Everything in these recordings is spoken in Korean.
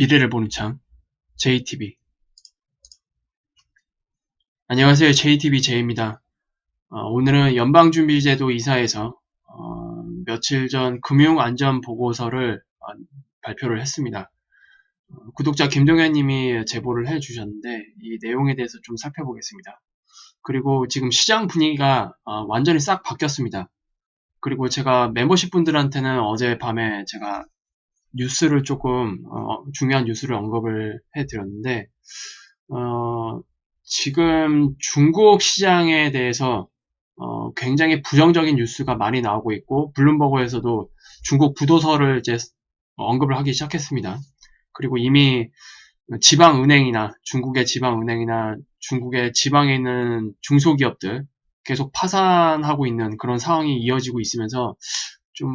미래를 보는 참 JTB. 안녕하세요. JTB J입니다. 오늘은 연방준비제도 이사에서 며칠 전 금융안전보고서를 발표를 했습니다. 구독자 김동현님이 제보를 해주셨는데 이 내용에 대해서 좀 살펴보겠습니다. 그리고 지금 시장 분위기가 완전히 싹 바뀌었습니다. 그리고 제가 멤버십 분들한테는 어젯밤에 제가 뉴스를 조금 중요한 뉴스를 언급을 해드렸는데 지금 중국 시장에 대해서 굉장히 부정적인 뉴스가 많이 나오고 있고 블룸버그에서도 중국 부도서를 이제 언급을 하기 시작했습니다. 그리고 이미 지방은행이나 중국의 지방은행이나 중국의 지방에 있는 중소기업들 계속 파산하고 있는 그런 상황이 이어지고 있으면서 좀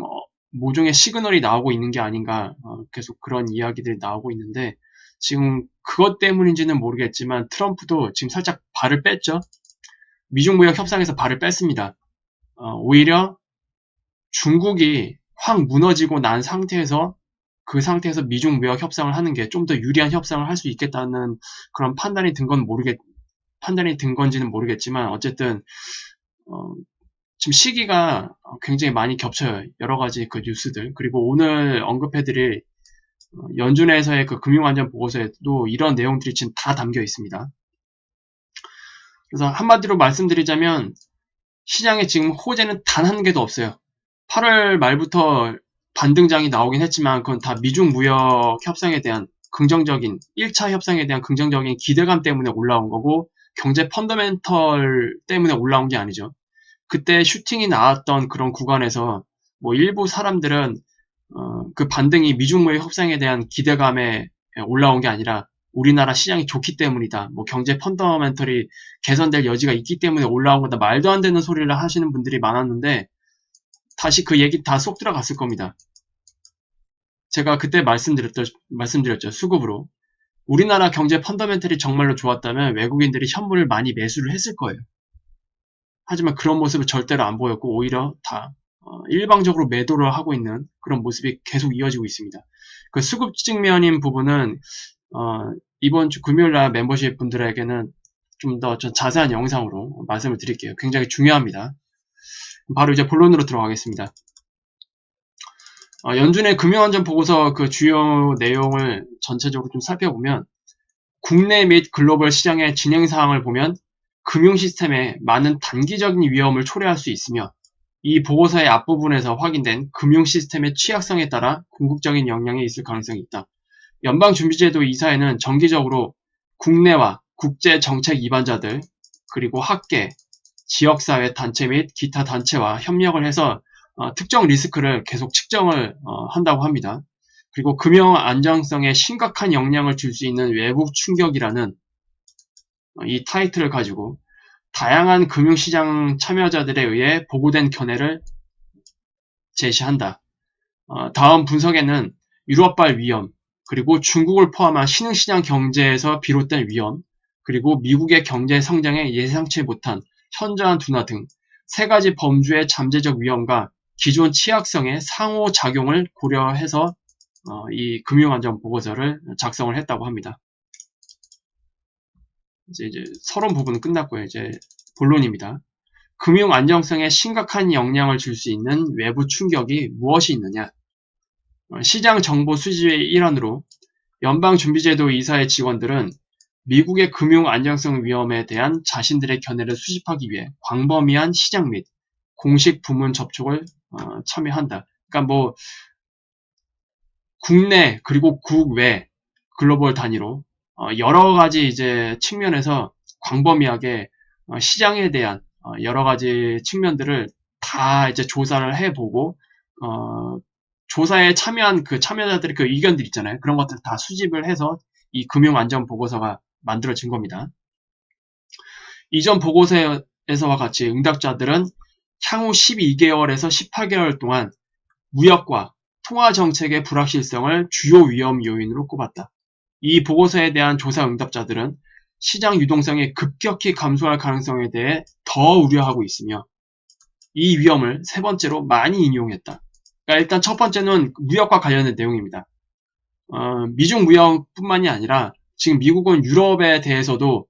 모종의 시그널이 나오고 있는 게 아닌가 계속 그런 이야기들이 나오고 있는데 지금 그것 때문인지는 모르겠지만 트럼프도 지금 살짝 발을 뺐죠. 미중무역 협상에서 발을 뺐습니다. 오히려 중국이 확 무너지고 난 상태에서 그 상태에서 미중무역 협상을 하는 게 좀 더 유리한 협상을 할 수 있겠다는 그런 판단이 든 건지는 모르겠지만 어쨌든 지금 시기가 굉장히 많이 겹쳐요. 여러 가지 그 뉴스들. 그리고 오늘 언급해드릴 연준에서의 그 금융안전보고서에도 이런 내용들이 지금 다 담겨 있습니다. 그래서 한마디로 말씀드리자면 시장에 지금 호재는 단 한 개도 없어요. 8월 말부터 반등장이 나오긴 했지만 그건 다 미중 무역 협상에 대한 긍정적인 1차 협상에 대한 긍정적인 기대감 때문에 올라온 거고 경제 펀더멘털 때문에 올라온 게 아니죠. 그때 슈팅이 나왔던 그런 구간에서 뭐 일부 사람들은 그 반등이 미중무역 협상에 대한 기대감에 올라온 게 아니라 우리나라 시장이 좋기 때문이다. 뭐 경제 펀더멘털이 개선될 여지가 있기 때문에 올라온 거다. 말도 안 되는 소리를 하시는 분들이 많았는데 다시 그 얘기 다 쏙 들어갔을 겁니다. 제가 그때 말씀드렸죠. 수급으로. 우리나라 경제 펀더멘털이 정말로 좋았다면 외국인들이 현물을 많이 매수를 했을 거예요. 하지만 그런 모습을 절대로 안 보였고 오히려 다 일방적으로 매도를 하고 있는 그런 모습이 계속 이어지고 있습니다. 그 수급 측면인 부분은 이번 주 금요일날 멤버십 분들에게는 좀 더 자세한 영상으로 말씀을 드릴게요. 굉장히 중요합니다. 바로 이제 본론으로 들어가겠습니다. 연준의 금융안전보고서 그 주요 내용을 전체적으로 좀 살펴보면 국내 및 글로벌 시장의 진행사항을 보면 금융시스템에 많은 단기적인 위험을 초래할 수 있으며 이 보고서의 앞부분에서 확인된 금융시스템의 취약성에 따라 궁극적인 영향이 있을 가능성이 있다. 연방준비제도 이사회는 정기적으로 국내와 국제정책 입안자들 그리고 학계, 지역사회 단체 및 기타 단체와 협력을 해서 특정 리스크를 계속 측정을 한다고 합니다. 그리고 금융 안정성에 심각한 영향을 줄 수 있는 외부 충격이라는 이 타이틀을 가지고 다양한 금융시장 참여자들에 의해 보고된 견해를 제시한다. 다음 분석에는 유럽발 위험, 그리고 중국을 포함한 신흥시장 경제에서 비롯된 위험, 그리고 미국의 경제 성장에 예상치 못한 현저한 둔화 등 세 가지 범주의 잠재적 위험과 기존 취약성의 상호작용을 고려해서 이 금융안전보고서를 작성을 했다고 합니다. 이제 서론 부분은 끝났고요. 이제 본론입니다. 금융 안정성에 심각한 영향을 줄 수 있는 외부 충격이 무엇이 있느냐? 시장 정보 수집의 일환으로 연방준비제도 이사의 직원들은 미국의 금융 안정성 위험에 대한 자신들의 견해를 수집하기 위해 광범위한 시장 및 공식 부문 접촉을 참여한다. 그러니까 뭐 국내 그리고 국외 글로벌 단위로 여러 가지 이제 측면에서 광범위하게 시장에 대한 여러 가지 측면들을 다 이제 조사를 해보고 조사에 참여한 그 참여자들의 그 의견들 있잖아요. 그런 것들 다 수집을 해서 이 금융안전보고서가 만들어진 겁니다. 이전 보고서에서와 같이 응답자들은 향후 12개월에서 18개월 동안 무역과 통화 정책의 불확실성을 주요 위험 요인으로 꼽았다. 이 보고서에 대한 조사 응답자들은 시장 유동성이 급격히 감소할 가능성에 대해 더 우려하고 있으며 이 위험을 세 번째로 많이 인용했다. 그러니까 일단 첫 번째는 무역과 관련된 내용입니다. 미중 무역뿐만이 아니라 지금 미국은 유럽에 대해서도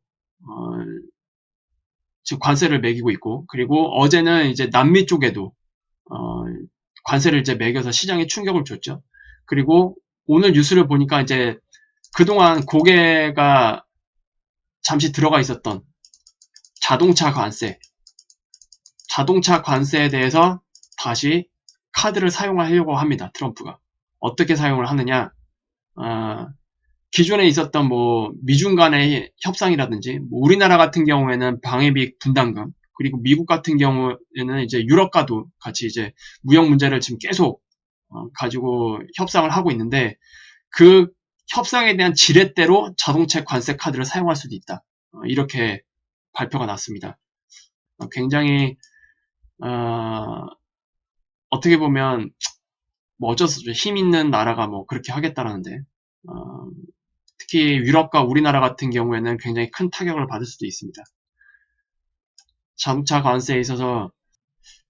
지금 관세를 매기고 있고, 그리고 어제는 이제 남미 쪽에도 관세를 이제 매겨서 시장에 충격을 줬죠. 그리고 오늘 뉴스를 보니까 이제 그동안 고개가 잠시 들어가 있었던 자동차 관세에 대해서 다시 카드를 사용하려고 합니다. 트럼프가. 어떻게 사용을 하느냐? 기존에 있었던 뭐 미중 간의 협상이라든지, 뭐 우리나라 같은 경우에는 방위비 분담금, 그리고 미국 같은 경우에는 이제 유럽과도 같이 이제 무역 문제를 지금 계속 가지고 협상을 하고 있는데, 그 협상에 대한 지렛대로 자동차 관세 카드를 사용할 수도 있다. 이렇게 발표가 났습니다. 굉장히 어떻게 보면 뭐 어쩔 수 없죠. 힘 있는 나라가 뭐 그렇게 하겠다라는데, 특히 유럽과 우리나라 같은 경우에는 굉장히 큰 타격을 받을 수도 있습니다. 자동차 관세에 있어서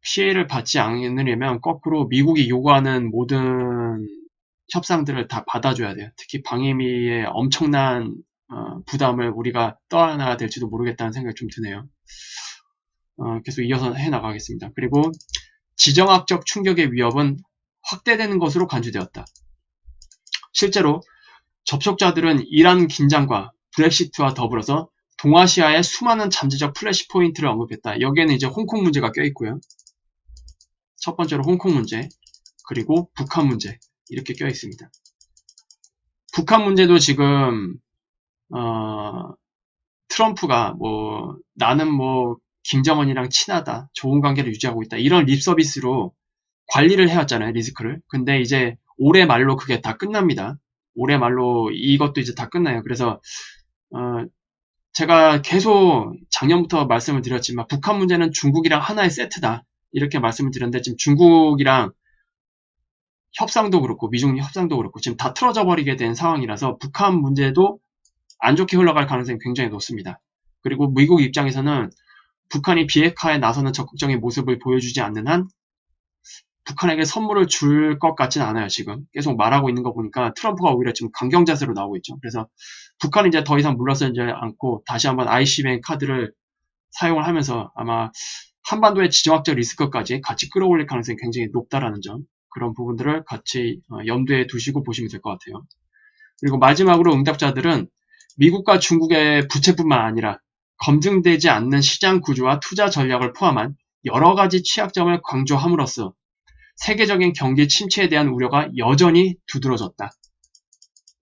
피해를 받지 않으려면 거꾸로 미국이 요구하는 모든 협상들을 다 받아줘야 돼요. 특히 방위비의 엄청난 부담을 우리가 떠안아야 될지도 모르겠다는 생각이 좀 드네요. 계속 이어서 해나가겠습니다. 그리고 지정학적 충격의 위협은 확대되는 것으로 간주되었다. 실제로 접촉자들은 이란 긴장과 브렉시트와 더불어서 동아시아의 수많은 잠재적 플래시 포인트를 언급했다. 여기에는 이제 홍콩 문제가 껴있고요. 첫 번째로 홍콩 문제, 그리고 북한 문제 이렇게 껴있습니다. 북한 문제도 지금 트럼프가 뭐 나는 뭐 김정은이랑 친하다, 좋은 관계를 유지하고 있다, 이런 립서비스로 관리를 해왔잖아요, 리스크를. 근데 이제 올해 말로 그게 다 끝납니다. 올해 말로 이것도 이제 다 끝나요. 그래서 제가 계속 작년부터 말씀을 드렸지만 북한 문제는 중국이랑 하나의 세트다, 이렇게 말씀을 드렸는데, 지금 중국이랑 협상도 그렇고 미중 협상도 그렇고 지금 다 틀어져 버리게 된 상황이라서 북한 문제도 안 좋게 흘러갈 가능성이 굉장히 높습니다. 그리고 미국 입장에서는 북한이 비핵화에 나서는 적극적인 모습을 보여주지 않는 한 북한에게 선물을 줄 것 같지는 않아요. 지금 계속 말하고 있는 거 보니까 트럼프가 오히려 지금 강경 자세로 나오고 있죠. 그래서 북한이 이제 더 이상 물러서지 않고 다시 한번 ICBM 카드를 사용을 하면서 아마 한반도의 지정학적 리스크까지 같이 끌어올릴 가능성이 굉장히 높다라는 점, 그런 부분들을 같이 염두에 두시고 보시면 될 것 같아요. 그리고 마지막으로 응답자들은 미국과 중국의 부채뿐만 아니라 검증되지 않는 시장 구조와 투자 전략을 포함한 여러 가지 취약점을 강조함으로써 세계적인 경기 침체에 대한 우려가 여전히 두드러졌다.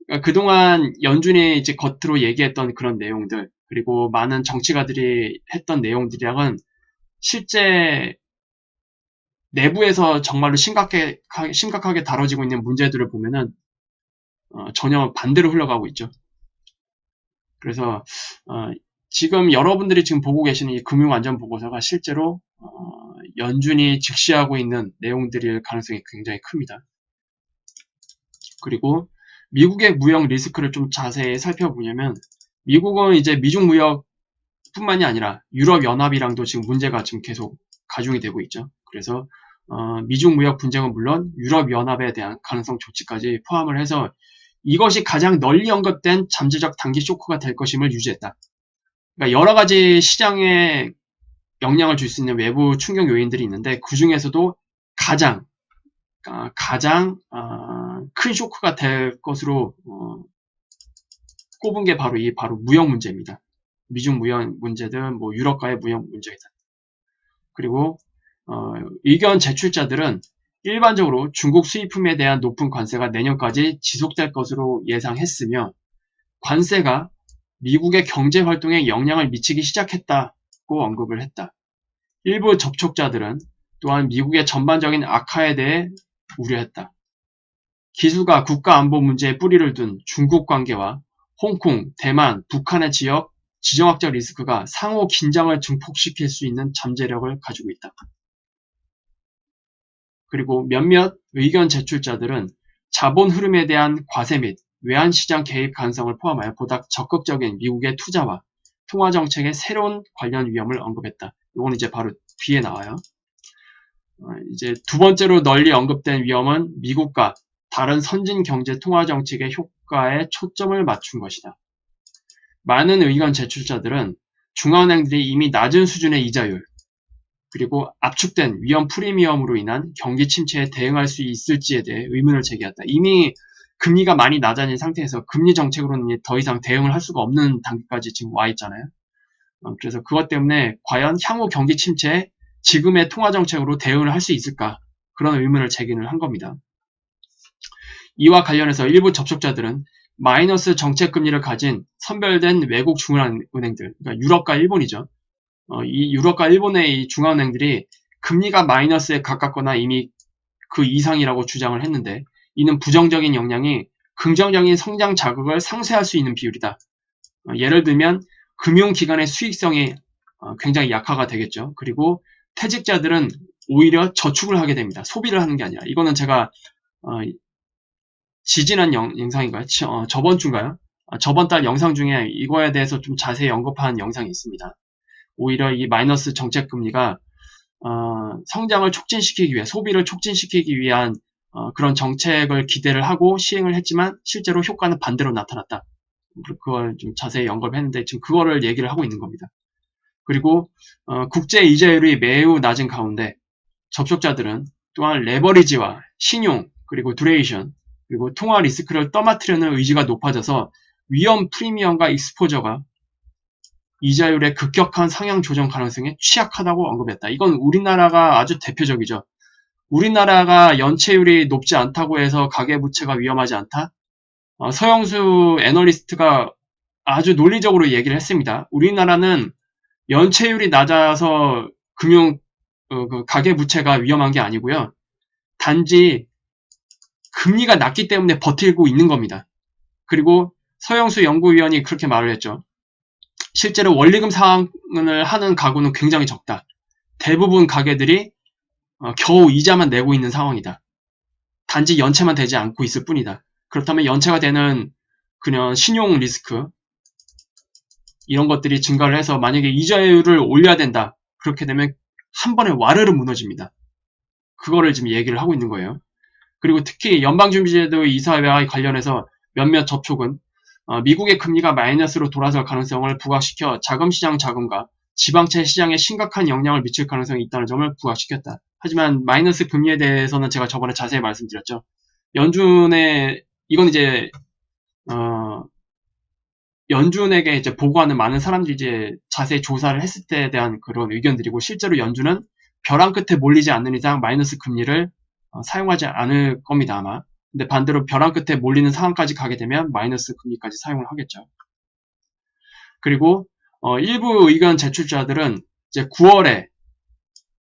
그러니까 그동안 연준이 이제 겉으로 얘기했던 그런 내용들, 그리고 많은 정치가들이 했던 내용들이랑은 실제 내부에서 정말로 심각하게 다뤄지고 있는 문제들을 보면은 전혀 반대로 흘러가고 있죠. 그래서 지금 여러분들이 지금 보고 계시는 이 금융안전보고서가 실제로 연준이 직시하고 있는 내용들일 가능성이 굉장히 큽니다. 그리고 미국의 무역 리스크를 좀 자세히 살펴보냐면, 미국은 이제 미중 무역뿐만이 아니라 유럽연합이랑도 지금 문제가 지금 계속 가중이 되고 있죠. 그래서 미중 무역 분쟁은 물론 유럽연합에 대한 가능성 조치까지 포함을 해서 이것이 가장 널리 언급된 잠재적 단기 쇼크가 될 것임을 유지했다. 그러니까 여러 가지 시장에 영향을 줄 수 있는 외부 충격 요인들이 있는데, 그 중에서도 가장 큰 쇼크가 될 것으로 꼽은 게 바로 무역 문제입니다. 미중 무역 문제든 뭐 유럽과의 무역 문제이든. 그리고 의견 제출자들은 일반적으로 중국 수입품에 대한 높은 관세가 내년까지 지속될 것으로 예상했으며, 관세가 미국의 경제 활동에 영향을 미치기 시작했다고 언급을 했다. 일부 접촉자들은 또한 미국의 전반적인 악화에 대해 우려했다. 기수가 국가안보 문제에 뿌리를 둔 중국 관계와 홍콩, 대만, 북한의 지정학적 리스크가 상호 긴장을 증폭시킬 수 있는 잠재력을 가지고 있다. 그리고 몇몇 의견 제출자들은 자본 흐름에 대한 과세 및 외환시장 개입 가능성을 포함하여 보다 적극적인 미국의 투자와 통화정책의 새로운 관련 위험을 언급했다. 이건 이제 바로 뒤에 나와요. 이제 두 번째로 널리 언급된 위험은 미국과 다른 선진 경제 통화 정책의 효과에 초점을 맞춘 것이다. 많은 의견 제출자들은 중앙은행들이 이미 낮은 수준의 이자율, 그리고 압축된 위험 프리미엄으로 인한 경기 침체에 대응할 수 있을지에 대해 의문을 제기했다. 이미 금리가 많이 낮아진 상태에서 금리 정책으로는 더 이상 대응을 할 수가 없는 단계까지 지금 와 있잖아요. 그래서 그것 때문에 과연 향후 경기 침체에 지금의 통화 정책으로 대응을 할 수 있을까? 그런 의문을 제기를 한 겁니다. 이와 관련해서 일부 접촉자들은 마이너스 정책 금리를 가진 선별된 외국 중앙은행들, 그러니까 유럽과 일본이죠. 이 유럽과 일본의 이 중앙은행들이 금리가 마이너스에 가깝거나 이미 그 이상이라고 주장을 했는데, 이는 부정적인 영향이 긍정적인 성장 자극을 상쇄할 수 있는 비율이다. 예를 들면 금융기관의 수익성이 굉장히 약화가 되겠죠. 그리고 퇴직자들은 오히려 저축을 하게 됩니다. 소비를 하는 게 아니라. 이거는 제가 지지난 영상인가요? 저번 주인가요? 저번 달 영상 중에 이거에 대해서 좀 자세히 언급한 영상이 있습니다. 오히려 이 마이너스 정책 금리가 성장을 촉진시키기 위해, 소비를 촉진시키기 위한 그런 정책을 기대를 하고 시행을 했지만 실제로 효과는 반대로 나타났다. 그걸 좀 자세히 언급했는데 지금 그거를 얘기를 하고 있는 겁니다. 그리고 국제 이자율이 매우 낮은 가운데 접촉자들은 또한 레버리지와 신용, 그리고 듀레이션, 그리고 통화 리스크를 떠맡으려는 의지가 높아져서 위험 프리미엄과 익스포저가 이자율의 급격한 상향 조정 가능성에 취약하다고 언급했다. 이건 우리나라가 아주 대표적이죠. 우리나라가 연체율이 높지 않다고 해서 가계부채가 위험하지 않다? 서영수 애널리스트가 아주 논리적으로 얘기를 했습니다. 우리나라는 연체율이 낮아서 가계부채가 위험한 게 아니고요. 단지 금리가 낮기 때문에 버티고 있는 겁니다. 그리고 서영수 연구위원이 그렇게 말을 했죠. 실제로 원리금 상환을 하는 가구는 굉장히 적다. 대부분 가게들이 겨우 이자만 내고 있는 상황이다. 단지 연체만 되지 않고 있을 뿐이다. 그렇다면 연체가 되는 그냥 신용 리스크, 이런 것들이 증가를 해서 만약에 이자율을 올려야 된다. 그렇게 되면 한 번에 와르르 무너집니다. 그거를 지금 얘기를 하고 있는 거예요. 그리고 특히 연방준비제도 이사회와 관련해서 몇몇 접촉은 미국의 금리가 마이너스로 돌아설 가능성을 부각시켜 자금시장 자금과 지방채 시장에 심각한 영향을 미칠 가능성이 있다는 점을 부각시켰다. 하지만 마이너스 금리에 대해서는 제가 저번에 자세히 말씀드렸죠. 연준의 이건 이제 연준에게 이제 보고하는 많은 사람들이 이제 자세히 조사를 했을 때에 대한 그런 의견들이고, 실제로 연준은 벼랑 끝에 몰리지 않는 이상 마이너스 금리를 사용하지 않을 겁니다, 아마. 근데 반대로 벼랑 끝에 몰리는 상황까지 가게 되면 마이너스 금리까지 사용을 하겠죠. 그리고 일부 의견 제출자들은 이제 9월에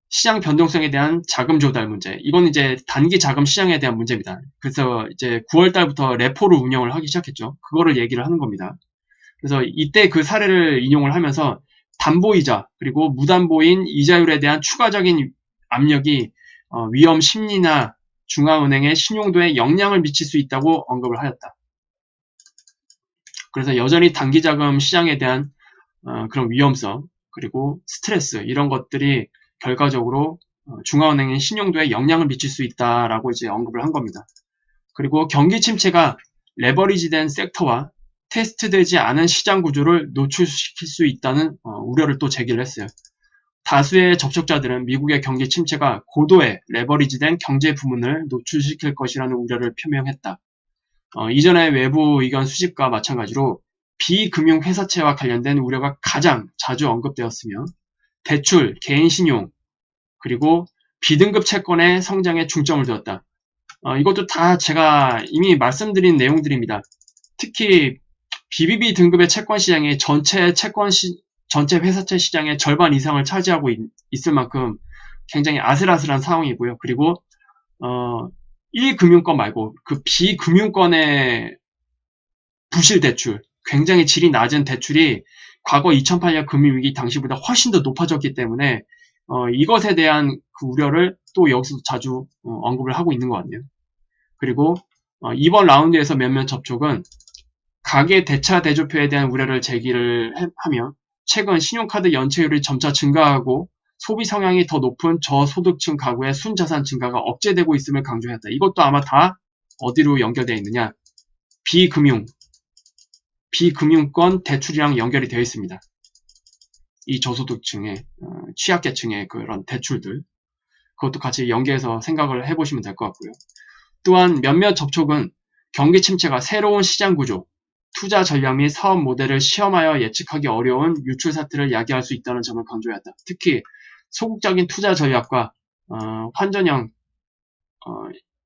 시장 변동성에 대한 자금 조달 문제, 이건 이제 단기 자금 시장에 대한 문제입니다. 그래서 이제 9월 달부터 레포를 운영을 하기 시작했죠. 그거를 얘기를 하는 겁니다. 그래서 이때 그 사례를 인용을 하면서 담보이자 그리고 무담보인 이자율에 대한 추가적인 압력이 위험 심리나 중앙은행의 신용도에 영향을 미칠 수 있다고 언급을 하였다. 그래서 여전히 단기자금 시장에 대한 그런 위험성, 그리고 스트레스, 이런 것들이 결과적으로 중앙은행의 신용도에 영향을 미칠 수 있다라고 이제 언급을 한 겁니다. 그리고 경기 침체가 레버리지된 섹터와 테스트되지 않은 시장 구조를 노출시킬 수 있다는 우려를 또 제기를 했어요. 다수의 접촉자들은 미국의 경기 침체가 고도의 레버리지된 경제 부문을 노출시킬 것이라는 우려를 표명했다. 이전의 외부 의견 수집과 마찬가지로 비금융 회사채와 관련된 우려가 가장 자주 언급되었으며, 대출, 개인 신용, 그리고 비등급 채권의 성장에 중점을 두었다. 이것도 다 제가 이미 말씀드린 내용들입니다. 특히 BBB 등급의 채권 시장이 전체 회사채 시장의 절반 이상을 차지하고 있을 만큼 굉장히 아슬아슬한 상황이고요. 그리고 1금융권 말고 그 비금융권의 부실 대출, 굉장히 질이 낮은 대출이 과거 2008년 금융위기 당시보다 훨씬 더 높아졌기 때문에 이것에 대한 그 우려를 또 여기서 자주 언급을 하고 있는 것 같네요. 그리고 이번 라운드에서 몇몇 접촉은 가계 대차 대조표에 대한 우려를 제기를 하며, 최근 신용카드 연체율이 점차 증가하고 소비 성향이 더 높은 저소득층 가구의 순자산 증가가 억제되고 있음을 강조했다. 이것도 아마 다 어디로 연결되어 있느냐? 비금융권 대출이랑 연결이 되어 있습니다. 이 저소득층의 취약계층의 그런 대출들, 그것도 같이 연계해서 생각을 해보시면 될 것 같고요. 또한 몇몇 접촉은 경기 침체가 새로운 시장 구조, 투자 전략 및 사업 모델을 시험하여 예측하기 어려운 유출 사태를 야기할 수 있다는 점을 강조했다. 특히 소극적인 투자 전략과 환전형,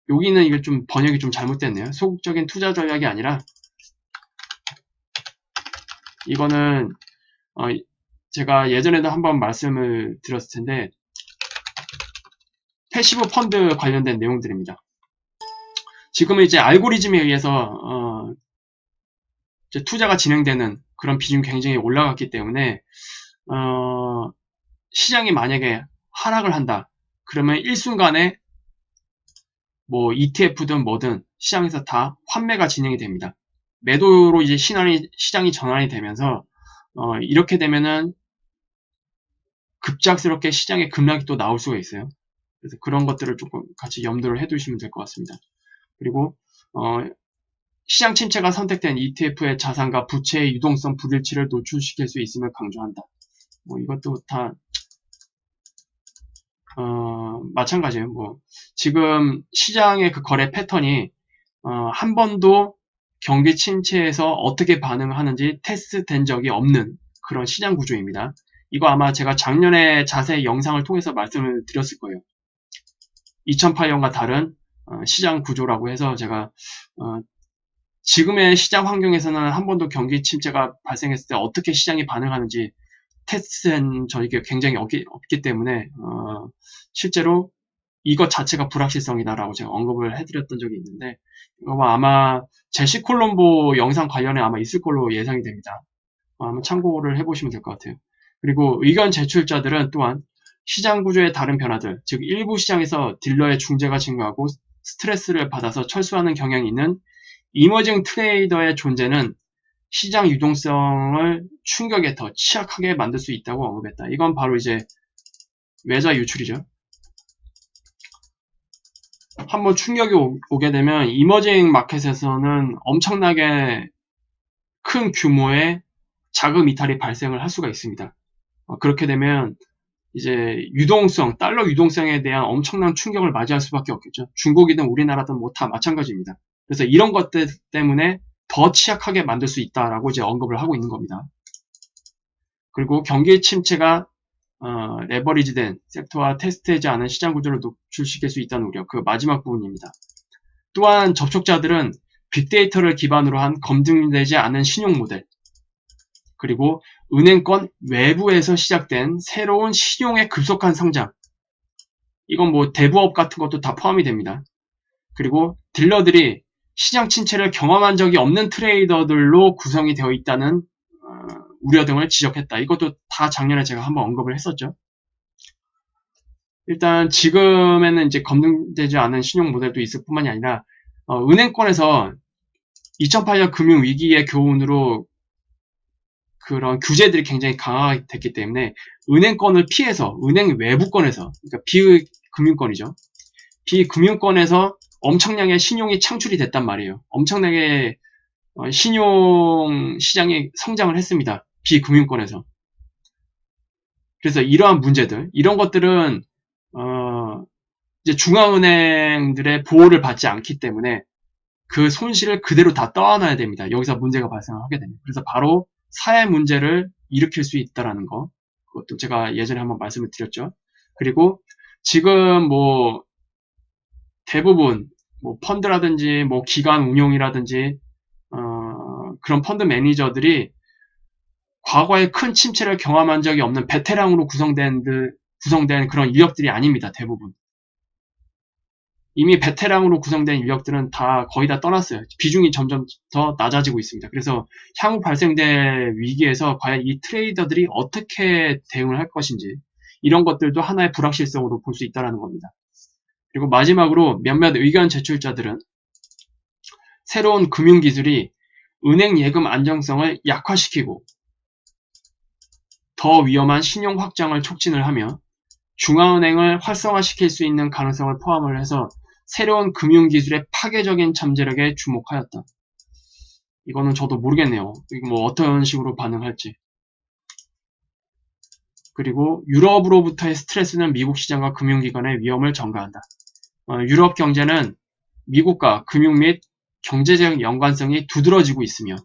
여기는 이게 좀 번역이 좀 잘못됐네요. 소극적인 투자 전략이 아니라 이거는 제가 예전에도 한번 말씀을 드렸을 텐데 패시브 펀드 관련된 내용들입니다. 지금은 이제 알고리즘에 의해서 이제 투자가 진행되는 그런 비중이 굉장히 올라갔기 때문에 시장이 만약에 하락을 한다. 그러면 일순간에 뭐 ETF든 뭐든 시장에서 다 환매가 진행이 됩니다. 매도로 이제 시장이 전환이 되면서 이렇게 되면은 급작스럽게 시장에 급락이 또 나올 수가 있어요. 그래서 그런 것들을 조금 같이 염두를 해두시면 될 것 같습니다. 그리고 시장 침체가 선택된 ETF의 자산과 부채의 유동성 불일치를 노출시킬 수 있음을 강조한다. 뭐 이것도 다 마찬가지예요. 뭐 지금 시장의 그 거래 패턴이 한 번도 경기 침체에서 어떻게 반응하는지 테스트된 적이 없는 그런 시장 구조입니다. 이거 아마 제가 작년에 자세히 영상을 통해서 말씀을 드렸을 거예요. 2008년과 다른 시장 구조라고 해서 제가 지금의 시장 환경에서는 한 번도 경기 침체가 발생했을 때 어떻게 시장이 반응하는지 테스트된 적이 굉장히 없기 때문에 실제로 이것 자체가 불확실성이다라고 제가 언급을 해드렸던 적이 있는데 이거 아마 제시 콜롬보 영상 관련해 아마 있을 걸로 예상이 됩니다. 한번 참고를 해보시면 될 것 같아요. 그리고 의견 제출자들은 또한 시장 구조의 다른 변화들, 즉 일부 시장에서 딜러의 중재가 증가하고 스트레스를 받아서 철수하는 경향이 있는 이머징 트레이더의 존재는 시장 유동성을 충격에 더 취약하게 만들 수 있다고 언급했다. 이건 바로 이제 외자 유출이죠. 한번 충격이 오게 되면 이머징 마켓에서는 엄청나게 큰 규모의 자금 이탈이 발생을 할 수가 있습니다. 그렇게 되면 이제 유동성, 달러 유동성에 대한 엄청난 충격을 맞이할 수밖에 없겠죠. 중국이든 우리나라든 뭐 다 마찬가지입니다. 그래서 이런 것들 때문에 더 취약하게 만들 수 있다라고 이제 언급을 하고 있는 겁니다. 그리고 경기 침체가 레버리지된 섹터와 테스트하지 않은 시장 구조를 노출시킬 수 있다는 우려, 그 마지막 부분입니다. 또한 접촉자들은 빅데이터를 기반으로 한 검증되지 않은 신용 모델, 그리고 은행권 외부에서 시작된 새로운 신용의 급속한 성장, 이건 뭐 대부업 같은 것도 다 포함이 됩니다. 그리고 딜러들이 시장 침체를 경험한 적이 없는 트레이더들로 구성이 되어 있다는 우려 등을 지적했다. 이것도 다 작년에 제가 한번 언급을 했었죠. 일단 지금에는 이제 검증되지 않은 신용 모델도 있을 뿐만이 아니라 은행권에서 2008년 금융위기의 교훈으로 그런 규제들이 굉장히 강화가 됐기 때문에 은행권을 피해서 은행 외부권에서, 그러니까 비금융권이죠. 비금융권에서 엄청나게 신용이 창출이 됐단 말이에요. 엄청나게 신용 시장이 성장을 했습니다. 비금융권에서. 그래서 이러한 문제들, 이런 것들은 이제 중앙은행들의 보호를 받지 않기 때문에 그 손실을 그대로 다 떠안아야 됩니다. 여기서 문제가 발생하게 됩니다. 그래서 바로 사회 문제를 일으킬 수 있다라는 거, 그것도 제가 예전에 한번 말씀을 드렸죠. 그리고 지금 뭐 대부분 뭐 펀드라든지 뭐 기관 운용이라든지 그런 펀드 매니저들이 과거에 큰 침체를 경험한 적이 없는 베테랑으로 구성된 그런 유력들이 아닙니다. 대부분. 이미 베테랑으로 구성된 인력들은 다 거의 다 떠났어요. 비중이 점점 더 낮아지고 있습니다. 그래서 향후 발생될 위기에서 과연 이 트레이더들이 어떻게 대응을 할 것인지, 이런 것들도 하나의 불확실성으로 볼 수 있다는 겁니다. 그리고 마지막으로 몇몇 의견 제출자들은 새로운 금융기술이 은행 예금 안정성을 약화시키고 더 위험한 신용 확장을 촉진을 하며 중앙은행을 활성화시킬 수 있는 가능성을 포함을 해서 새로운 금융기술의 파괴적인 잠재력에 주목하였다. 이거는 저도 모르겠네요. 이거 뭐 어떤 식으로 반응할지. 그리고 유럽으로부터의 스트레스는 미국 시장과 금융기관의 위험을 전가한다. 유럽 경제는 미국과 금융 및 경제적 연관성이 두드러지고 있으며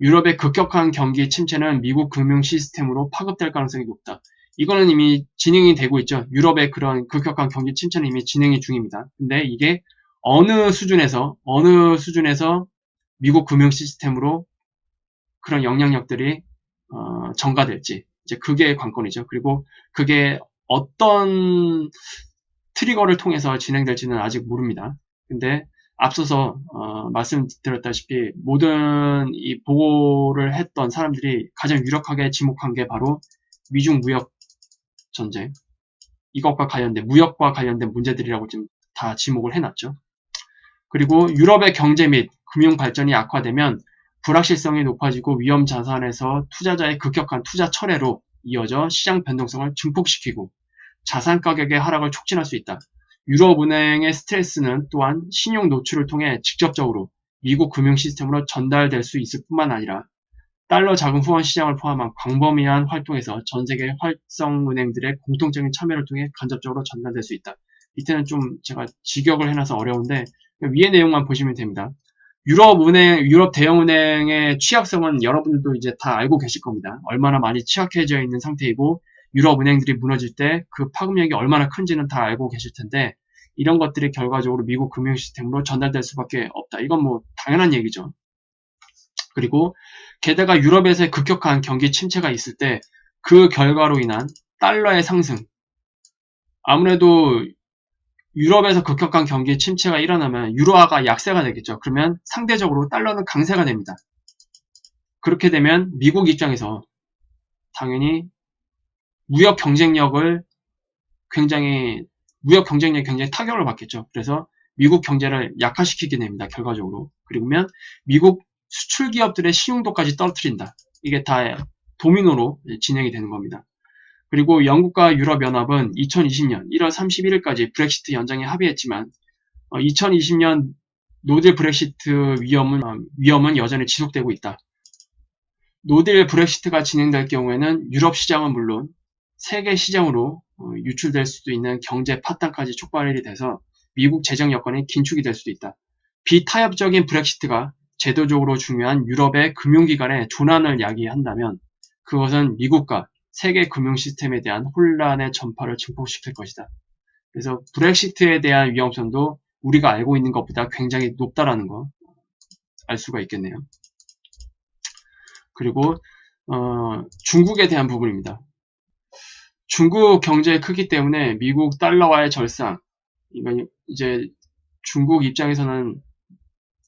유럽의 급격한 경기 침체는 미국 금융 시스템으로 파급될 가능성이 높다. 이거는 이미 진행이 되고 있죠. 유럽의 그런 급격한 경기 침체는 이미 진행이 중입니다. 근데 이게 어느 수준에서 미국 금융 시스템으로 그런 영향력들이 전가될지 이제 그게 관건이죠. 그리고 그게 어떤 트리거를 통해서 진행될지는 아직 모릅니다. 근데 앞서서 말씀드렸다시피 모든 이 보고를 했던 사람들이 가장 유력하게 지목한 게 바로 미중 무역 전쟁, 이것과 관련된 무역과 관련된 문제들이라고 지금 다 지목을 해놨죠. 그리고 유럽의 경제 및 금융 발전이 악화되면 불확실성이 높아지고 위험 자산에서 투자자의 급격한 투자 철회로 이어져 시장 변동성을 증폭시키고 자산 가격의 하락을 촉진할 수 있다. 유럽은행의 스트레스는 또한 신용 노출을 통해 직접적으로 미국 금융 시스템으로 전달될 수 있을 뿐만 아니라 달러 자금 후원 시장을 포함한 광범위한 활동에서 전 세계 활성은행들의 공통적인 참여를 통해 간접적으로 전달될 수 있다. 밑에는 좀 제가 직역을 해놔서 어려운데 위의 내용만 보시면 됩니다. 유럽 대형은행의 취약성은 여러분들도 이제 다 알고 계실 겁니다. 얼마나 많이 취약해져 있는 상태이고 유럽은행들이 무너질 때 그 파급력이 얼마나 큰지는 다 알고 계실 텐데 이런 것들이 결과적으로 미국 금융 시스템으로 전달될 수밖에 없다. 이건 뭐 당연한 얘기죠. 그리고 게다가 유럽에서의 급격한 경기 침체가 있을 때 그 결과로 인한 달러의 상승, 아무래도 유럽에서 급격한 경기 침체가 일어나면 유로화가 약세가 되겠죠. 그러면 상대적으로 달러는 강세가 됩니다. 그렇게 되면 미국 입장에서 당연히 무역 경쟁력이 굉장히 타격을 받겠죠. 그래서 미국 경제를 약화시키게 됩니다. 결과적으로. 그리고면 미국 수출 기업들의信用도까지 떨어뜨린다. 이게 다 도미노로 진행이 되는 겁니다. 그리고 영국과 유럽연합은 2020년 1월 31일까지 브렉시트 연장에 합의했지만 2020년 노딜 브렉시트 위험은 여전히 지속되고 있다. 노딜 브렉시트가 진행될 경우에는 유럽 시장은 물론 세계 시장으로 유출될 수도 있는 경제 파탄까지 촉발이 돼서 미국 재정 여건이 긴축이 될 수도 있다. 비타협적인 브렉시트가 제도적으로 중요한 유럽의 금융기관의 조난을 야기한다면 그것은 미국과 세계 금융 시스템에 대한 혼란의 전파를 증폭시킬 것이다. 그래서 브렉시트에 대한 위험성도 우리가 알고 있는 것보다 굉장히 높다라는 거 알 수가 있겠네요. 그리고 중국에 대한 부분입니다. 중국 경제의 크기 때문에 미국 달러와의 절상, 이건 이제 중국 입장에서는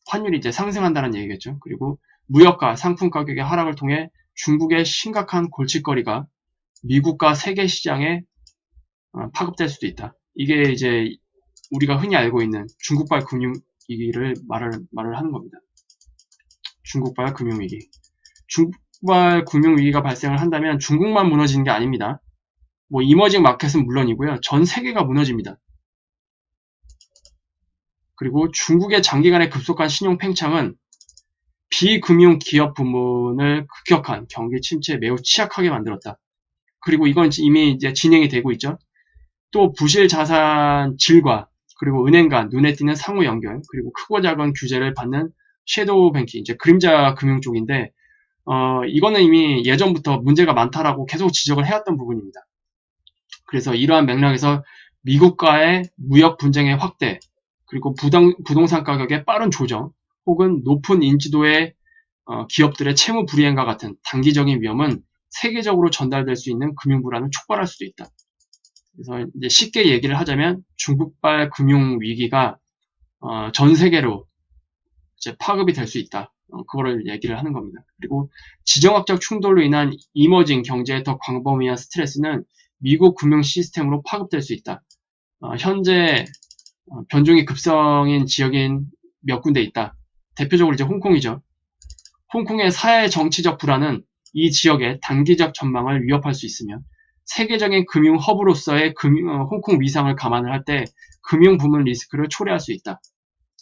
환율이 이제 상승한다는 얘기겠죠. 그리고 무역과 상품 가격의 하락을 통해 중국의 심각한 골칫거리가 미국과 세계 시장에 파급될 수도 있다. 이게 이제 우리가 흔히 알고 있는 중국발 금융위기를 말을 하는 겁니다. 중국발 금융위기. 중국발 금융위기가 발생을 한다면 중국만 무너지는 게 아닙니다. 뭐 이머징 마켓은 물론이고요. 전 세계가 무너집니다. 그리고 중국의 장기간의 급속한 신용 팽창은 비금융 기업 부문을 급격한 경기 침체에 매우 취약하게 만들었다. 그리고 이건 이미 이제 진행이 되고 있죠. 또 부실 자산 질과 그리고 은행 간 눈에 띄는 상호 연결, 그리고 크고 작은 규제를 받는 섀도우 뱅킹, 이제 그림자 금융 쪽인데 이거는 이미 예전부터 문제가 많다라고 계속 지적을 해왔던 부분입니다. 그래서 이러한 맥락에서 미국과의 무역 분쟁의 확대, 그리고 부동산 가격의 빠른 조정, 혹은 높은 인지도의 기업들의 채무 불이행과 같은 단기적인 위험은 세계적으로 전달될 수 있는 금융 불안을 촉발할 수도 있다. 그래서 이제 쉽게 얘기를 하자면 중국발 금융 위기가 전 세계로 이제 파급이 될 수 있다. 그거를 얘기를 하는 겁니다. 그리고 지정학적 충돌로 인한 이머징 경제의 더 광범위한 스트레스는 미국 금융 시스템으로 파급될 수 있다. 현재 변종이 급성인 지역인 몇 군데 있다. 대표적으로 이제 홍콩이죠. 홍콩의 사회 정치적 불안은 이 지역의 단기적 전망을 위협할 수 있으며 세계적인 금융 허브로서의 홍콩 위상을 감안을 할 때 금융 부문 리스크를 초래할 수 있다.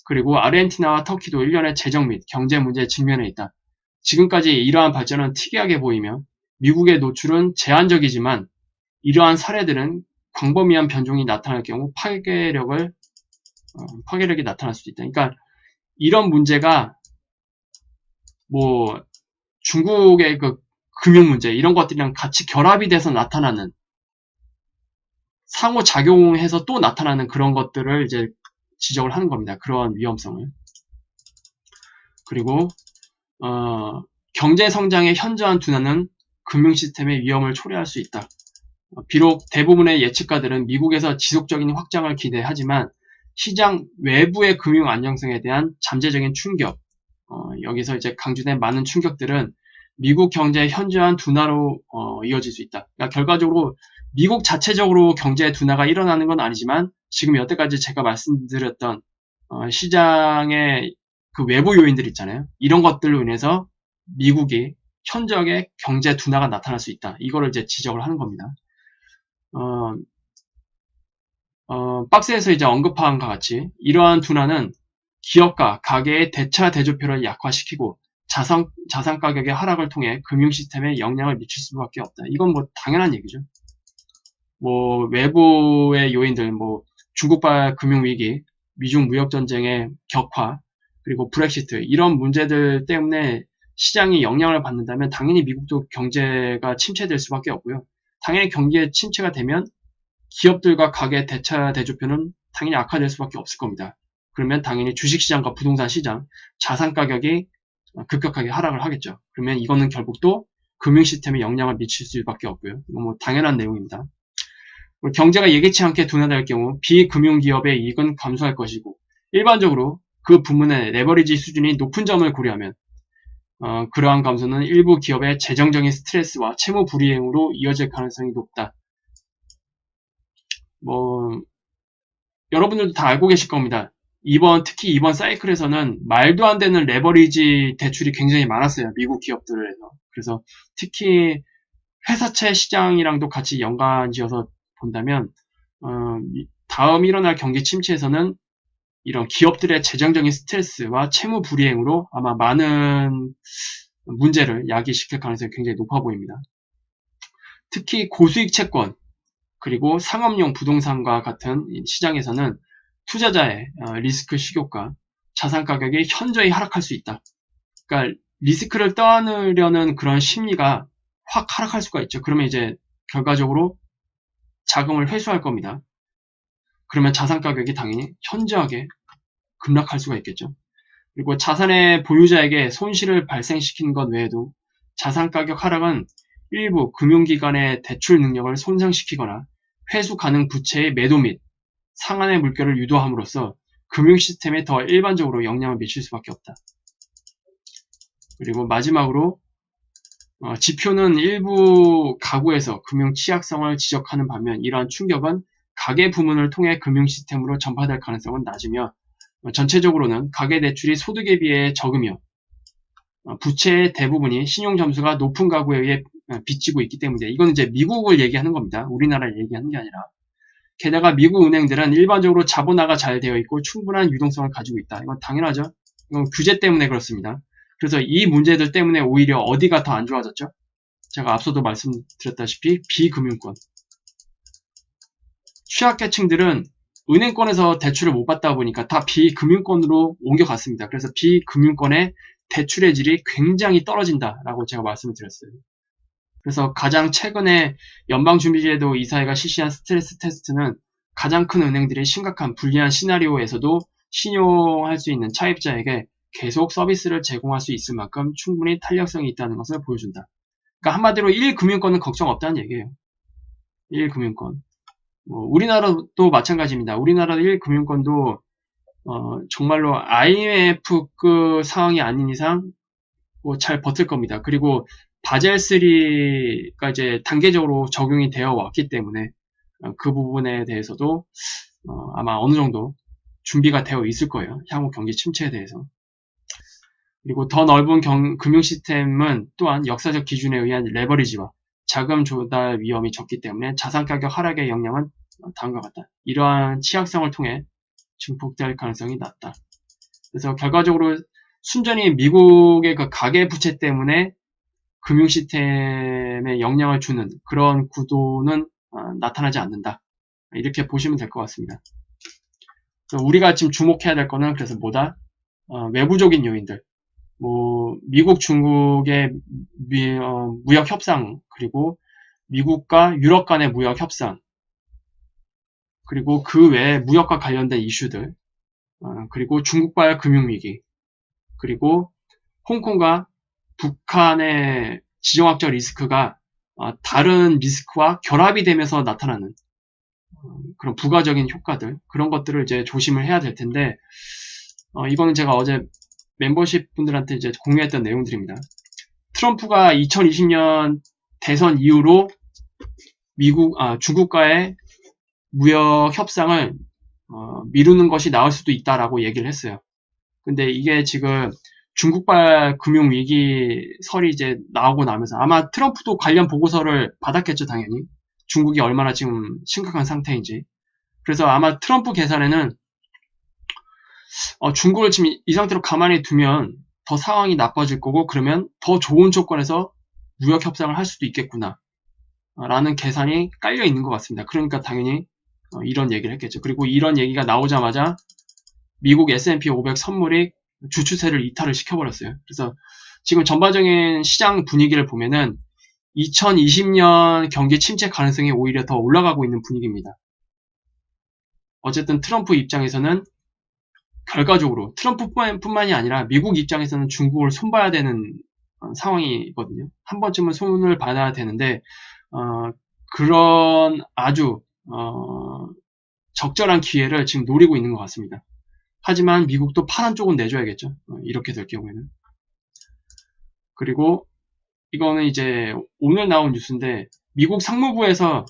그리고 아르헨티나와 터키도 일련의 재정 및 경제 문제에 직면해 있다. 지금까지 이러한 발전은 특이하게 보이며 미국의 노출은 제한적이지만 이러한 사례들은 광범위한 변종이 나타날 경우 파괴력이 나타날 수도 있다. 그러니까 이런 문제가 뭐 중국의 그 금융 문제 이런 것들이랑 같이 결합이 돼서 나타나는 상호작용해서 또 나타나는 그런 것들을 이제 지적을 하는 겁니다. 그러한 위험성을. 그리고 경제 성장의 현저한 둔화는 금융 시스템의 위험을 초래할 수 있다. 비록 대부분의 예측가들은 미국에서 지속적인 확장을 기대하지만 시장 외부의 금융 안정성에 대한 잠재적인 충격, 여기서 이제 강조된 많은 충격들은 미국 경제의 현저한 둔화로 이어질 수 있다. 그러니까 결과적으로 미국 자체적으로 경제 둔화가 일어나는 건 아니지만 지금 여태까지 제가 말씀드렸던 시장의 그 외부 요인들 있잖아요. 이런 것들로 인해서 미국이 현저하게 경제 둔화가 나타날 수 있다. 이거를 이제 지적을 하는 겁니다. 박스에서 이제 언급한 것 같이 이러한 둔화는 기업과 가계의 대차 대조표를 약화시키고 자산 가격의 하락을 통해 금융 시스템에 영향을 미칠 수밖에 없다. 이건 뭐 당연한 얘기죠. 뭐 외부의 요인들, 뭐 중국발 금융위기, 미중 무역전쟁의 격화, 그리고 브렉시트 이런 문제들 때문에 시장이 영향을 받는다면 당연히 미국도 경제가 침체될 수밖에 없고요. 당연히 경기의 침체가 되면 기업들과 가계 대차 대조표는 당연히 악화될 수밖에 없을 겁니다. 그러면 당연히 주식시장과 부동산 시장, 자산 가격이 급격하게 하락을 하겠죠. 그러면 이거는 결국 또 금융 시스템에 영향을 미칠 수밖에 없고요. 이건 뭐 당연한 내용입니다. 경제가 예기치 않게 둔화될 경우 비금융기업의 이익은 감소할 것이고 일반적으로 그 부문의 레버리지 수준이 높은 점을 고려하면 그러한 감소는 일부 기업의 재정적인 스트레스와 채무 불이행으로 이어질 가능성이 높다. 뭐 여러분들도 다 알고 계실 겁니다. 특히 이번 사이클에서는 말도 안 되는 레버리지 대출이 굉장히 많았어요. 미국 기업들에서. 그래서 특히 회사채 시장이랑도 같이 연관지어서 본다면 다음 일어날 경기 침체에서는 이런 기업들의 재정적인 스트레스와 채무 불이행으로 아마 많은 문제를 야기시킬 가능성이 굉장히 높아 보입니다. 특히 고수익 채권 그리고 상업용 부동산과 같은 시장에서는 투자자의 리스크 식욕과 자산 가격이 현저히 하락할 수 있다. 그러니까 리스크를 떠안으려는 그런 심리가 확 하락할 수가 있죠. 그러면 이제 결과적으로 자금을 회수할 겁니다. 그러면 자산 가격이 당연히 현저하게 급락할 수가 있겠죠. 그리고 자산의 보유자에게 손실을 발생시키는 것 외에도 자산 가격 하락은 일부 금융기관의 대출 능력을 손상시키거나 회수 가능 부채의 매도 및 상한의 물결을 유도함으로써 금융 시스템에 더 일반적으로 영향을 미칠 수밖에 없다. 그리고 마지막으로 지표는 일부 가구에서 금융 취약성을 지적하는 반면 이러한 충격은 가계 부문을 통해 금융 시스템으로 전파될 가능성은 낮으며 전체적으로는 가계 대출이 소득에 비해 적으며 부채의 대부분이 신용 점수가 높은 가구에 의해 빚지고 있기 때문에 이건 이제 미국을 얘기하는 겁니다. 우리나라를 얘기하는 게 아니라 게다가 미국 은행들은 일반적으로 자본화가 잘 되어 있고 충분한 유동성을 가지고 있다. 이건 당연하죠. 이건 규제 때문에 그렇습니다. 그래서 이 문제들 때문에 오히려 어디가 더 안 좋아졌죠? 제가 앞서도 말씀드렸다시피 비금융권. 취약계층들은 은행권에서 대출을 못 받다 보니까 다 비금융권으로 옮겨갔습니다. 그래서 비금융권의 대출의 질이 굉장히 떨어진다라고 제가 말씀을 드렸어요. 그래서 가장 최근에 연방준비제도 이사회가 실시한 스트레스 테스트는 가장 큰 은행들이 심각한 불리한 시나리오에서도 신용할 수 있는 차입자에게 계속 서비스를 제공할 수 있을 만큼 충분히 탄력성이 있다는 것을 보여준다. 그러니까 한마디로 1금융권은 걱정 없다는 얘기예요. 1금융권. 우리나라도 마찬가지입니다. 우리나라 1금융권도 정말로 IMF급 상황이 아닌 이상 잘 버틸 겁니다. 그리고 바젤3가 이제 단계적으로 적용이 되어 왔기 때문에 그 부분에 대해서도 아마 어느 정도 준비가 되어 있을 거예요. 향후 경기 침체에 대해서. 그리고 더 넓은 금융 시스템은 또한 역사적 기준에 의한 레버리지와 자금 조달 위험이 적기 때문에 자산 가격 하락의 영향은 다음과 같다. 이러한 취약성을 통해 증폭될 가능성이 낮다. 그래서 결과적으로 순전히 미국의 그 가계부채 때문에 금융 시스템에 영향을 주는 그런 구도는 나타나지 않는다. 이렇게 보시면 될 것 같습니다. 우리가 지금 주목해야 될 거는 그래서 뭐다? 외부적인 요인들. 뭐 미국, 중국의 무역 협상, 그리고 미국과 유럽 간의 무역 협상, 그리고 그 외에 무역과 관련된 이슈들, 그리고 중국과의 금융위기, 그리고 홍콩과 북한의 지정학적 리스크가 다른 리스크와 결합이 되면서 나타나는 그런 부가적인 효과들, 그런 것들을 이제 조심을 해야 될 텐데, 이거는 제가 어제 멤버십 분들한테 이제 공유했던 내용들입니다. 트럼프가 2020년 대선 이후로 중국과의 무역 협상을 미루는 것이 나을 수도 있다라고 얘기를 했어요. 근데 이게 지금 중국발 금융위기 설이 이제 나오고 나면서 아마 트럼프도 관련 보고서를 받았겠죠, 당연히. 중국이 얼마나 지금 심각한 상태인지. 그래서 아마 트럼프 계산에는 중국을 지금 이 상태로 가만히 두면 더 상황이 나빠질 거고, 그러면 더 좋은 조건에서 무역 협상을 할 수도 있겠구나 라는 계산이 깔려 있는 것 같습니다. 그러니까 당연히 이런 얘기를 했겠죠. 그리고 이런 얘기가 나오자마자 미국 S&P 500 선물이 주추세를 이탈을 시켜버렸어요. 그래서 지금 전반적인 시장 분위기를 보면은 2020년 경기 침체 가능성이 오히려 더 올라가고 있는 분위기입니다. 어쨌든 트럼프 입장에서는 결과적으로 트럼프뿐만이 아니라 미국 입장에서는 중국을 손봐야 되는 상황이거든요. 한 번쯤은 손을 봐야 되는데 그런 아주 적절한 기회를 지금 노리고 있는 것 같습니다. 하지만 미국도 파란 쪽은 내줘야겠죠. 이렇게 될 경우에는. 그리고 이거는 이제 오늘 나온 뉴스인데 미국 상무부에서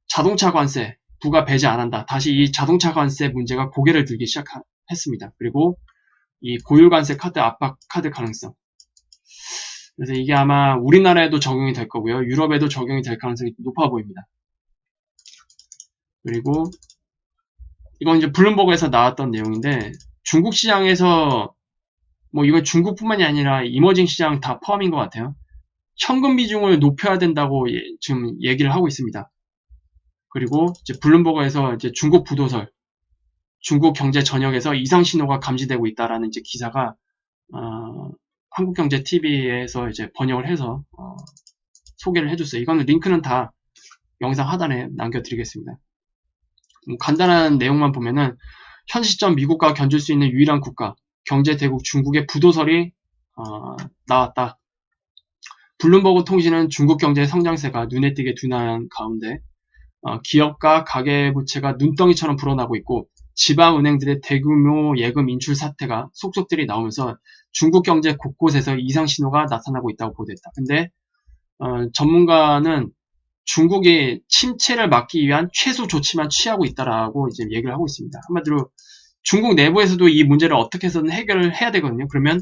자동차 관세 부가 배제 안 한다. 다시 이 자동차 관세 문제가 고개를 들기 시작했습니다. 그리고 이 고율 관세 카드 압박 카드 가능성. 그래서 이게 아마 우리나라에도 적용이 될 거고요. 유럽에도 적용이 될 가능성이 높아 보입니다. 그리고 이건 이제 블룸버그에서 나왔던 내용인데 중국 시장에서 뭐 이건 중국뿐만이 아니라 이머징 시장 다 포함인 것 같아요. 현금 비중을 높여야 된다고 지금 얘기를 하고 있습니다. 그리고 이제 블룸버그에서 이제 중국 부도설, 중국 경제 전역에서 이상 신호가 감지되고 있다라는 이제 기사가 한국경제TV에서 이제 번역을 해서 소개를 해줬어요. 이거는 링크는 다 영상 하단에 남겨드리겠습니다. 간단한 내용만 보면은 현 시점 미국과 견줄 수 있는 유일한 국가, 경제 대국 중국의 부도설이 나왔다. 블룸버그 통신은 중국 경제 성장세가 눈에 띄게 둔화한 가운데 기업과 가계부채가 눈덩이처럼 불어나고 있고 지방은행들의 대규모 예금 인출 사태가 속속들이 나오면서 중국 경제 곳곳에서 이상 신호가 나타나고 있다고 보도했다. 근데 전문가는 중국이 침체를 막기 위한 최소 조치만 취하고 있다라고 이제 얘기를 하고 있습니다. 한마디로 중국 내부에서도 이 문제를 어떻게 해서든 해결을 해야 되거든요. 그러면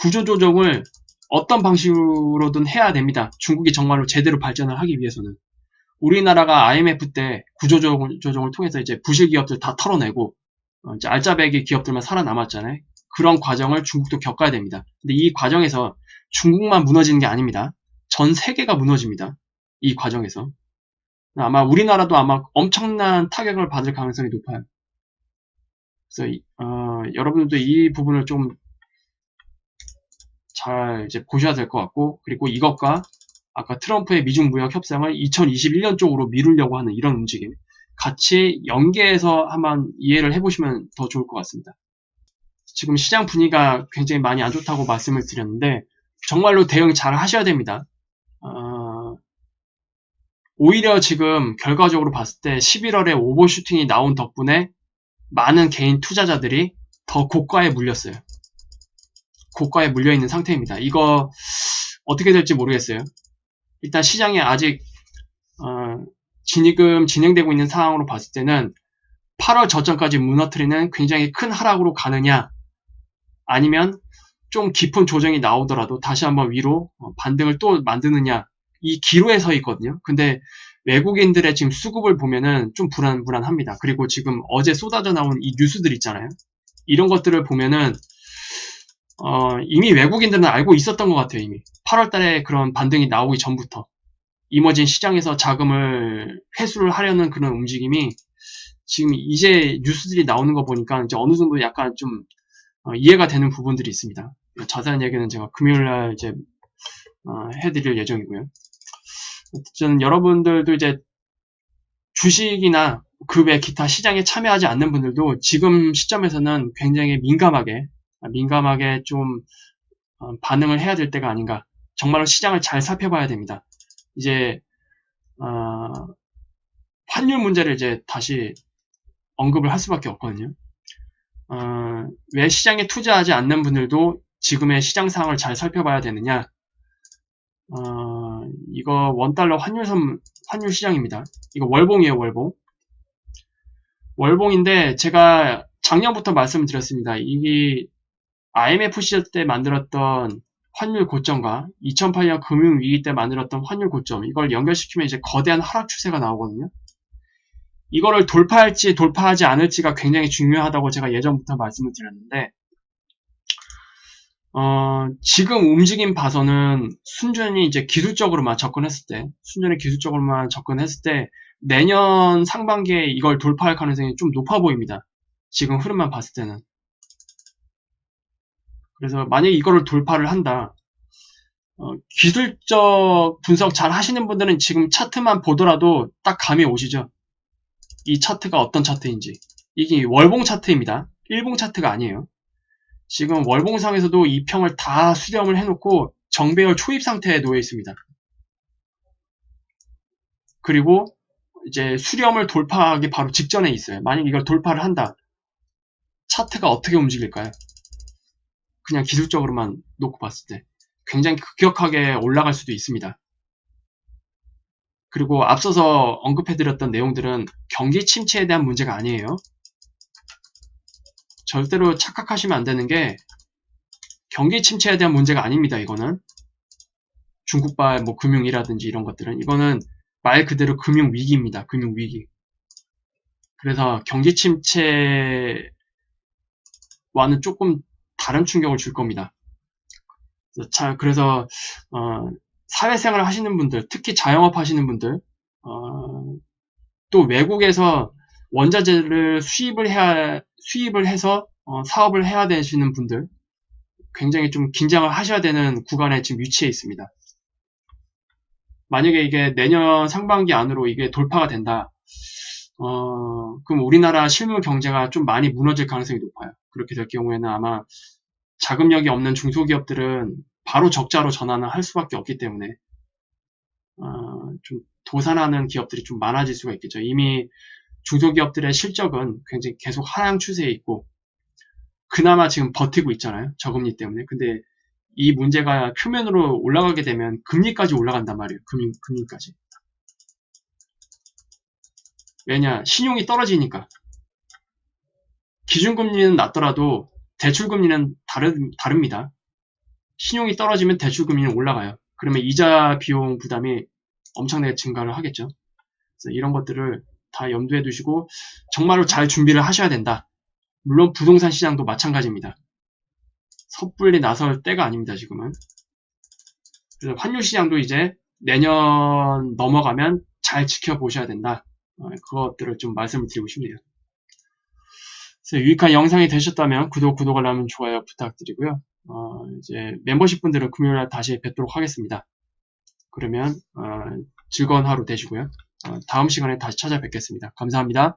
구조조정을 어떤 방식으로든 해야 됩니다. 중국이 정말로 제대로 발전을 하기 위해서는. 우리나라가 IMF 때 구조조정을 통해서 이제 부실 기업들 다 털어내고 이제 알짜배기 기업들만 살아남았잖아요. 그런 과정을 중국도 겪어야 됩니다. 근데 이 과정에서 중국만 무너지는 게 아닙니다. 전 세계가 무너집니다. 이 과정에서. 아마 우리나라도 아마 엄청난 타격을 받을 가능성이 높아요. 그래서 여러분들도 이 부분을 좀 잘 이제 보셔야 될 것 같고, 그리고 이것과 아까 트럼프의 미중 무역 협상을 2021년 쪽으로 미루려고 하는 이런 움직임 같이 연계해서 한번 이해를 해보시면 더 좋을 것 같습니다. 지금 시장 분위기가 굉장히 많이 안 좋다고 말씀을 드렸는데 정말로 대응 잘 하셔야 됩니다. 오히려 지금 결과적으로 봤을 때 11월에 오버슈팅이 나온 덕분에 많은 개인 투자자들이 더 고가에 물렸어요. 고가에 물려있는 상태입니다. 이거 어떻게 될지 모르겠어요. 일단 시장이 아직 지금 진행되고 있는 상황으로 봤을 때는 8월 저점까지 무너뜨리는 굉장히 큰 하락으로 가느냐, 아니면 좀 깊은 조정이 나오더라도 다시 한번 위로 반등을 또 만드느냐, 이 기로에 서 있거든요. 근데 외국인들의 지금 수급을 보면은 좀 불안합니다. 그리고 지금 어제 쏟아져 나온 이 뉴스들 있잖아요. 이런 것들을 보면은 이미 외국인들은 알고 있었던 것 같아요. 이미 8월 달에 그런 반등이 나오기 전부터 이머징 시장에서 자금을 회수를 하려는 그런 움직임이 지금 이제 뉴스들이 나오는 거 보니까 이제 어느 정도 약간 좀 이해가 되는 부분들이 있습니다. 자세한 얘기는 제가 금요일날 이제 해드릴 예정이고요. 어쨌든 여러분들도 이제 주식이나 그 외 기타 시장에 참여하지 않는 분들도 지금 시점에서는 굉장히 민감하게 좀 반응을 해야 될 때가 아닌가. 정말로 시장을 잘 살펴봐야 됩니다. 이제 환율 문제를 이제 다시 언급을 할 수밖에 없거든요. 왜 시장에 투자하지 않는 분들도 지금의 시장 상황을 잘 살펴봐야 되느냐? 이거 원달러 환율 시장입니다. 이거 월봉이에요, 월봉. 월봉인데 제가 작년부터 말씀을 드렸습니다. 이게 IMF 시절 때 만들었던 환율 고점과 2008년 금융위기 때 만들었던 환율 고점, 이걸 연결시키면 이제 거대한 하락 추세가 나오거든요. 이거를 돌파할지 돌파하지 않을지가 굉장히 중요하다고 제가 예전부터 말씀을 드렸는데, 지금 움직임 봐서는 순전히 이제 기술적으로만 접근했을 때, 내년 상반기에 이걸 돌파할 가능성이 좀 높아 보입니다. 지금 흐름만 봤을 때는. 그래서 만약에 이거를 돌파를 한다, 기술적 분석 잘 하시는 분들은 지금 차트만 보더라도 딱 감이 오시죠? 이 차트가 어떤 차트인지. 이게 월봉 차트입니다. 일봉 차트가 아니에요. 지금 월봉상에서도 이 평을 다 수렴을 해놓고 정배열 초입 상태에 놓여 있습니다. 그리고 이제 수렴을 돌파하기 바로 직전에 있어요. 만약 이걸 돌파를 한다. 차트가 어떻게 움직일까요? 그냥 기술적으로만 놓고 봤을 때 굉장히 급격하게 올라갈 수도 있습니다. 그리고 앞서서 언급해드렸던 내용들은 경기 침체에 대한 문제가 아니에요. 절대로 착각하시면 안 되는 게 경기 침체에 대한 문제가 아닙니다. 이거는 중국발 뭐 금융이라든지 이런 것들은 이거는 말 그대로 금융위기입니다. 금융위기. 그래서 경기 침체와는 조금 다른 충격을 줄 겁니다. 그래서 사회생활을 하시는 분들, 특히 자영업 하시는 분들, 또 외국에서 원자재를 수입을 해서 사업을 해야 되시는 분들, 굉장히 좀 긴장을 하셔야 되는 구간에 지금 위치해 있습니다. 만약에 이게 내년 상반기 안으로 이게 돌파가 된다, 그럼 우리나라 실물 경제가 좀 많이 무너질 가능성이 높아요. 그렇게 될 경우에는 아마 자금력이 없는 중소기업들은 바로 적자로 전환을 할 수밖에 없기 때문에 좀 도산하는 기업들이 좀 많아질 수가 있겠죠. 이미 중소기업들의 실적은 굉장히 계속 하향 추세에 있고 그나마 지금 버티고 있잖아요. 저금리 때문에. 근데 이 문제가 표면으로 올라가게 되면 금리까지 올라간단 말이에요. 금리까지. 왜냐? 신용이 떨어지니까. 기준금리는 낮더라도 대출금리는 다릅니다. 신용이 떨어지면 대출금리는 올라가요. 그러면 이자 비용 부담이 엄청나게 증가를 하겠죠. 그래서 이런 것들을 다 염두에 두시고 정말로 잘 준비를 하셔야 된다. 물론 부동산 시장도 마찬가지입니다. 섣불리 나설 때가 아닙니다. 지금은. 그래서 환율 시장도 이제 내년 넘어가면 잘 지켜보셔야 된다. 그것들을 좀 말씀을 드리고 싶네요. 그래서 유익한 영상이 되셨다면 구독 알람, 좋아요 부탁드리고요. 이제 멤버십 분들은 금요일날 다시 뵙도록 하겠습니다. 그러면 즐거운 하루 되시고요. 다음 시간에 다시 찾아뵙겠습니다. 감사합니다.